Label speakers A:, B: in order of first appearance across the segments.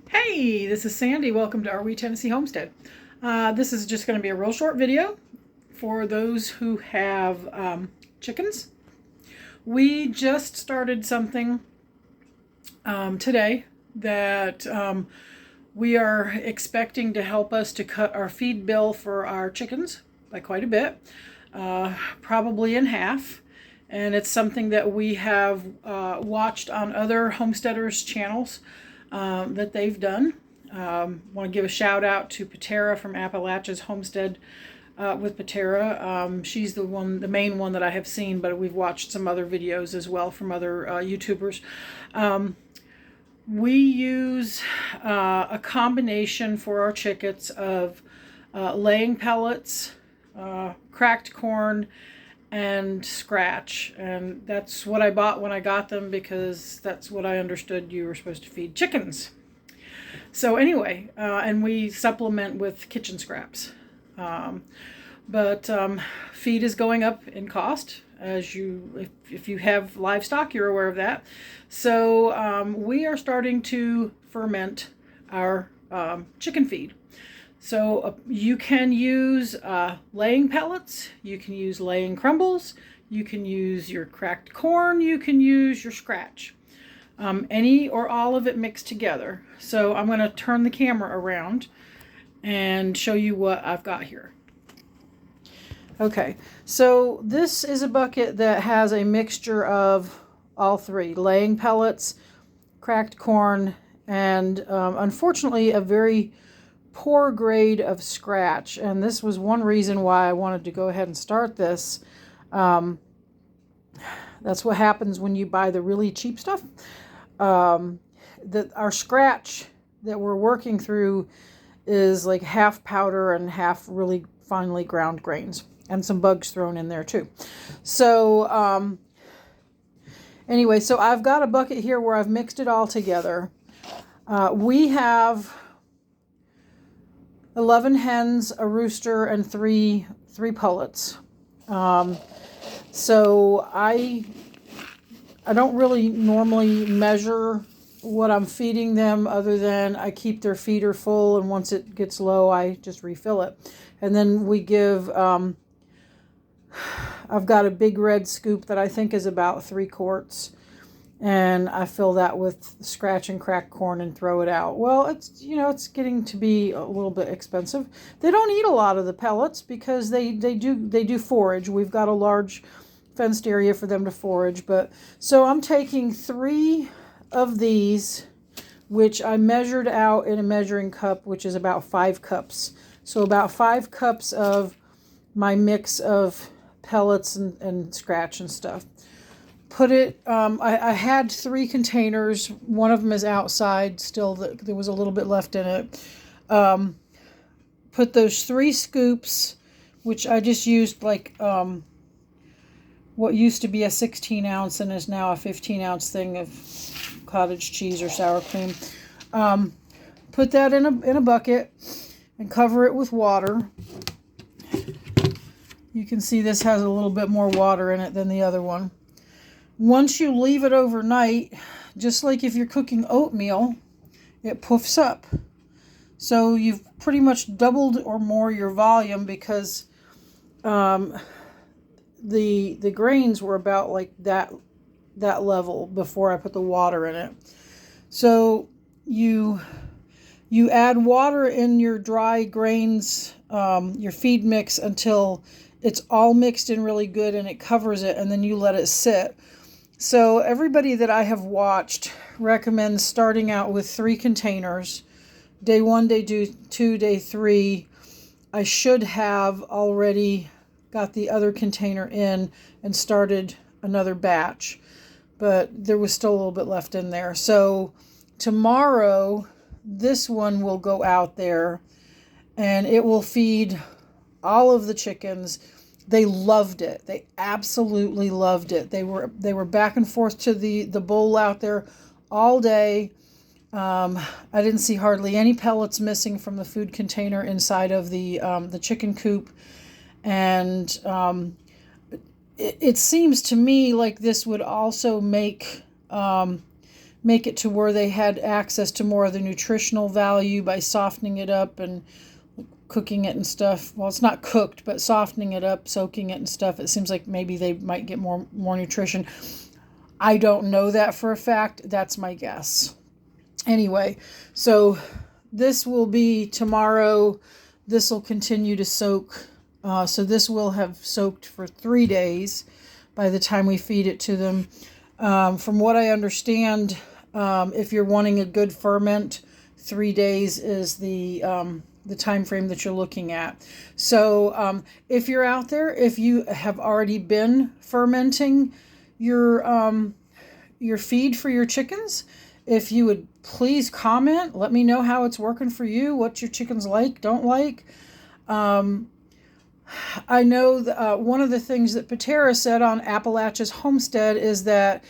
A: Hey, this is Sandy. Welcome to our Wee Tennessee Homestead. This is just going to be a real short video for those who have chickens. We just started something today that we are expecting to help us to cut our feed bill for our chickens by quite a bit, probably in half. And it's something that we have watched on other homesteaders channels that they've done. Want to give a shout out to Patera from Appalachia's Homestead with Patera. She's the main one that I have seen, but we've watched some other videos as well from other YouTubers. We use a combination for our chickens of laying pellets, cracked corn, and scratch, and that's what I bought when I got them because that's what I understood you were supposed to feed chickens. So anyway, and we supplement with kitchen scraps. But feed is going up in cost, as if you have livestock, you're aware of that. So we are starting to ferment our chicken feed. So you can use laying pellets, you can use laying crumbles, you can use your cracked corn, you can use your scratch. Any or all of it mixed together. So I'm going to turn the camera around and show you what I've got here. Okay, so this is a bucket that has a mixture of all three: laying pellets, cracked corn, and unfortunately a very poor grade of scratch. And this was one reason why I wanted to go ahead and start this. That's what happens when you buy the really cheap stuff. Our scratch that we're working through is like half powder and half really finely ground grains, and some bugs thrown in there too. So anyway, so I've got a bucket here where I've mixed it all together. We have 11 hens, a rooster, and three pullets. So I don't really normally measure what I'm feeding them, other than I keep their feeder full, and once it gets low, I just refill it. And then we give, I've got a big red scoop that I think is about 3 quarts. And I fill that with scratch and cracked corn and throw it out. Well, it's getting to be a little bit expensive. They don't eat a lot of the pellets because they do forage. We've got a large fenced area for them to forage. But so I'm taking 3 of these, which I measured out in a measuring cup, which is about 5 cups. So about 5 cups of my mix of pellets and scratch and stuff. Put it, I had 3 containers. One of them is outside still. There was a little bit left in it. Put those 3 scoops, which I just used like what used to be a 16 ounce and is now a 15 ounce thing of cottage cheese or sour cream. Put that in a bucket and cover it with water. You can see this has a little bit more water in it than the other one. Once you leave it overnight, just like if you're cooking oatmeal, it puffs up. So you've pretty much doubled or more your volume, because the grains were about like that level before I put the water in it. So you add water in your dry grains, your feed mix, until it's all mixed in really good and it covers it, and then you let it sit. So everybody that I have watched recommends starting out with 3 containers. Day 1, day 2, day 3. I should have already got the other container in and started another batch, but there was still a little bit left in there. So tomorrow, this one will go out there and it will feed all of the chickens. They loved it. They absolutely loved it. They were back and forth to the bowl out there all day. I didn't see hardly any pellets missing from the food container inside of the chicken coop. And it seems to me like this would also make make it to where they had access to more of the nutritional value by softening it up and cooking it and stuff. Well, it's not cooked, but softening it up, soaking it and stuff. It seems like maybe they might get more nutrition. I don't know that for a fact. That's my guess. Anyway, so this will be tomorrow. This will continue to soak. So this will have soaked for 3 days by the time we feed it to them. From what I understand, if you're wanting a good ferment, 3 days is the time frame that you're looking at. So if you're out there, if you have already been fermenting your feed for your chickens, if you would please comment, let me know how it's working for you, what your chickens like, don't like. I know one of the things that Patera said on Appalachia's Homestead is that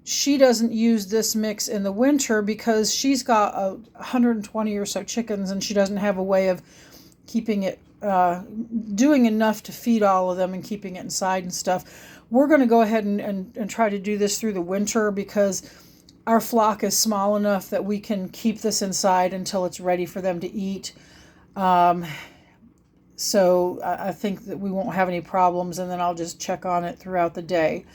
A: she doesn't use this mix in the winter because she's got 120 or so chickens, and she doesn't have a way of keeping it, doing enough to feed all of them and keeping it inside and stuff. We're going to go ahead and try to do this through the winter because our flock is small enough that we can keep this inside until it's ready for them to eat. So I think that we won't have any problems, and then I'll just check on it throughout the day.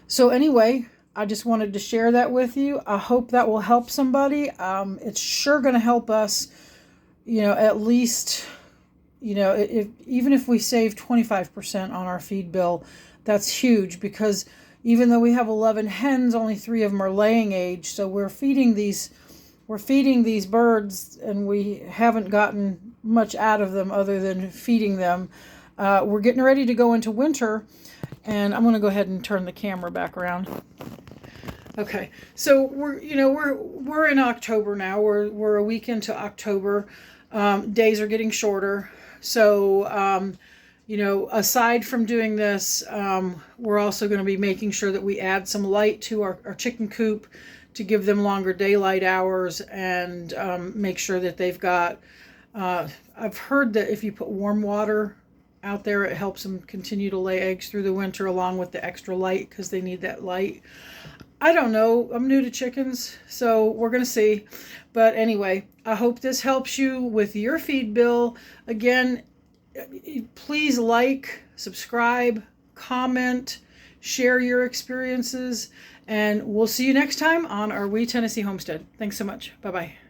A: So anyway, I just wanted to share that with you. I hope that will help somebody. It's sure going to help us, at least, even if we save 25% on our feed bill, that's huge, because even though we have 11 hens, only 3 of them are laying age. So we're feeding these birds, and we haven't gotten much out of them other than feeding them. We're getting ready to go into winter, and I'm going to go ahead and turn the camera back around. Okay, so we're in October now. We're a week into October. Days are getting shorter. So aside from doing this, we're also going to be making sure that we add some light to our chicken coop to give them longer daylight hours, and make sure that they've got, I've heard that if you put warm water out there, it helps them continue to lay eggs through the winter along with the extra light, because they need that light. I don't know. I'm new to chickens, so we're going to see. But anyway, I hope this helps you with your feed bill. Again, please like, subscribe, comment, share your experiences, and we'll see you next time on our Wee Tennessee Homestead. Thanks so much. Bye-bye.